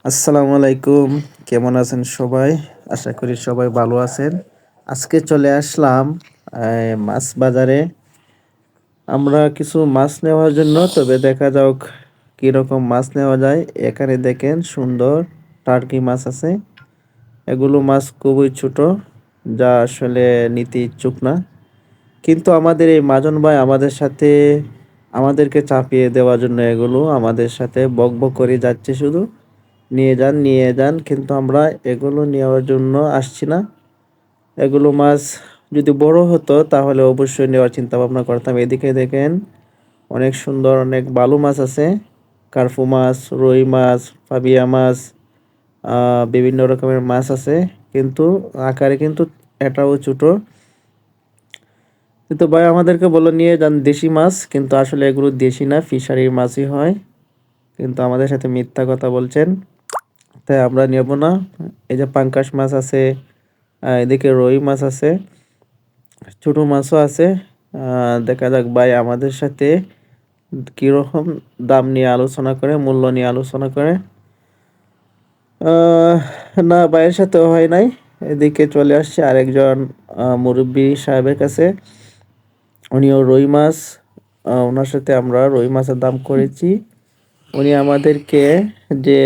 আসসালামু আলাইকুম। কেমন আছেন সবাই? আশা করি সবাই ভালো আছেন। আজকে চলে আসলাম মাছ বাজারে। আমরা কিছু মাছ নেওয়ার জন্য, তবে দেখা যাক কিরকম মাছ নেওয়া যায়। এখানে দেখেন সুন্দর টার্কি মাছ আছে। এগুলো মাছ খুবই ছোট, যা আসলে নিতে ইচ্ছুক না। কিন্তু আমাদের এই মাজন ভাই আমাদেরকে চাপিয়ে দেওয়ার জন্য এগুলো আমাদের সাথে বকবক করে যাচ্ছে শুধু। নিয়ে যান, নিয়ে যান। কিন্তু আমরা এগুলো নেওয়ার জন্য আসছি না। এগুলো মাছ যদি বড় হতো তাহলে অবশ্যই নেওয়ার চিন্তা ভাবনা করতাম। এদিকে দেখেন অনেক সুন্দর অনেক বালু মাছ আছে, কার্পু মাছ, রুই মাছ, পাবিয়া মাছ, বিভিন্ন রকমের মাছ আছে। কিন্তু আকারে কিন্তু এটাও ছোট। কিন্তু ভাই আমাদেরকে বললো নিয়ে যান দেশি মাছ, কিন্তু আসলে এগুলো দেশি না, ফিশারির মাছই হয়। কিন্তু আমাদের সাথে মিথ্যা কথা বলছেন, তাই আমরা নেব না। এই যে পাঙ্কাশ মাছ আছে, এদিকে রুই মাছ আছে, ছোট মাছও আছে। দেখা যাক ভাই আমাদের সাথে কিরকম দাম নিয়ে আলোচনা করে, মূল্য নিয়ে আলোচনা করে। আহ, না, ভাইয়ের সাথেও হয় নাই। এদিকে চলে আসছে আরেকজন মুরব্বি সাহেবের কাছে। উনিও রুই মাছ, ওনার সাথে আমরা রুই মাছের দাম করেছি। উনি আমাদেরকে যে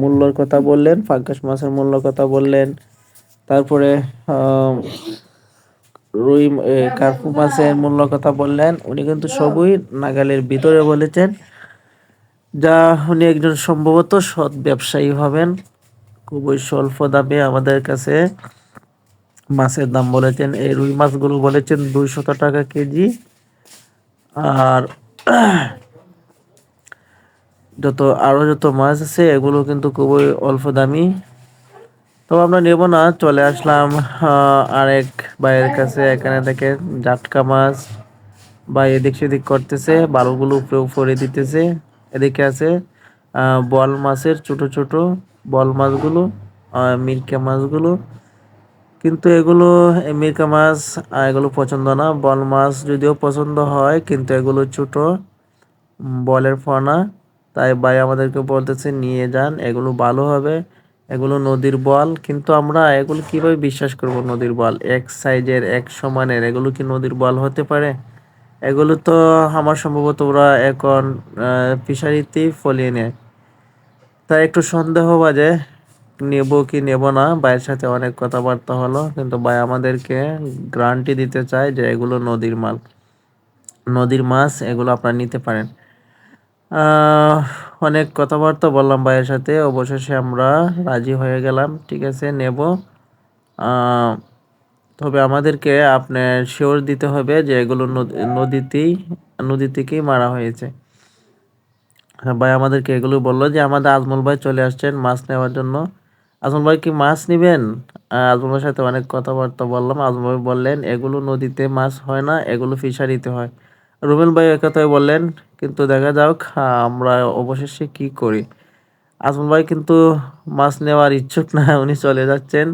মূল্যর কথা বললেন, পাঙ্গাস মাছের মূল্যর কথা বললেন, তারপরে আহ, কার্পু মাছের মূল্য কথা বললেন। উনি কিন্তু সবই নাগালের ভিতরে বলেছেন, যা উনি একজন সম্ভবত সৎ ব্যবসায়ী হবেন। খুবই স্বল্প দামে আমাদের কাছে মাছের দাম বলেছেন। এই রুই মাছগুলো বলেছেন 200 টাকা কেজি। আর যত মাছ আছে এগুলো কিন্তু খুবই অল্প দামি। তো আমরা নেব না, চলে আসলাম আরেক ভাইয়ের কাছে। এখানে দেখেন জাটকা মাছ বা এদিক সেদিক করতেছে, বালুগুলো উপরে উপরে দিতেছে। এদিকে আছে বল মাছের ছোট ছোট বল মাছগুলো, মিরকা মাছগুলো। কিন্তু এগুলো মিরকা মাছ এগুলো পছন্দ না। বল মাছ যদিও পছন্দ হয়, কিন্তু এগুলো ছোট, বলের ফনা। তাই ভাই আমাদেরকে বলতেছে নিয়ে যান, এগুলো ভালো হবে। এগুলো নদীর বল, কিন্তু আমরা এগুলো কিভাবে বিশ্বাস করব? নদীর বল এক সাইজের এক সমানের, এগুলো কি নদীর বল হতে পারে? এগুলো তো আমার সম্ভবত ওরা এখন ফিশারিতেই ফলিয়ে নেয়। তাই একটু সন্দেহ বাজে, নেব কি নেব না। ভাইয়ের সাথে অনেক কথাবার্তা হলো, কিন্তু ভাই আমাদেরকে গ্যারান্টি দিতে চায় যে এগুলো নদীর মাল, নদীর মাছ, এগুলো আপনারা নিতে পারেন। আহ অনেক কথাবার্তা বললাম ভাইয়ের সাথে, অবশেষে আমরা রাজি হয়ে গেলাম। ঠিক আছে, নেব। আহ তবে আমাদেরকে আপনার শিওর দিতে হবে যে এগুলো নদী থেকেই মারা হয়েছে। হ্যাঁ, ভাই আমাদেরকে এগুলো বললো যে আমাদের আজমল ভাই চলে আসছেন মাছ নেওয়ার জন্য। আজমল ভাই কি মাছ নিবেন? আজমল ভাইয়ের সাথে অনেক কথাবার্তা বললাম। আজমল ভাই বললেন এগুলো নদীতে মাছ হয় না, এগুলো ফিশারিতে হয়। রুবেল ভাই একথাই বললেন। কিন্তু দেখা যাক আমরা অবশেষে কি করি। আজমল ভাই কিন্তু মাছ নেওয়ার ইচ্ছুক না, উনি চলে যাচ্ছেন।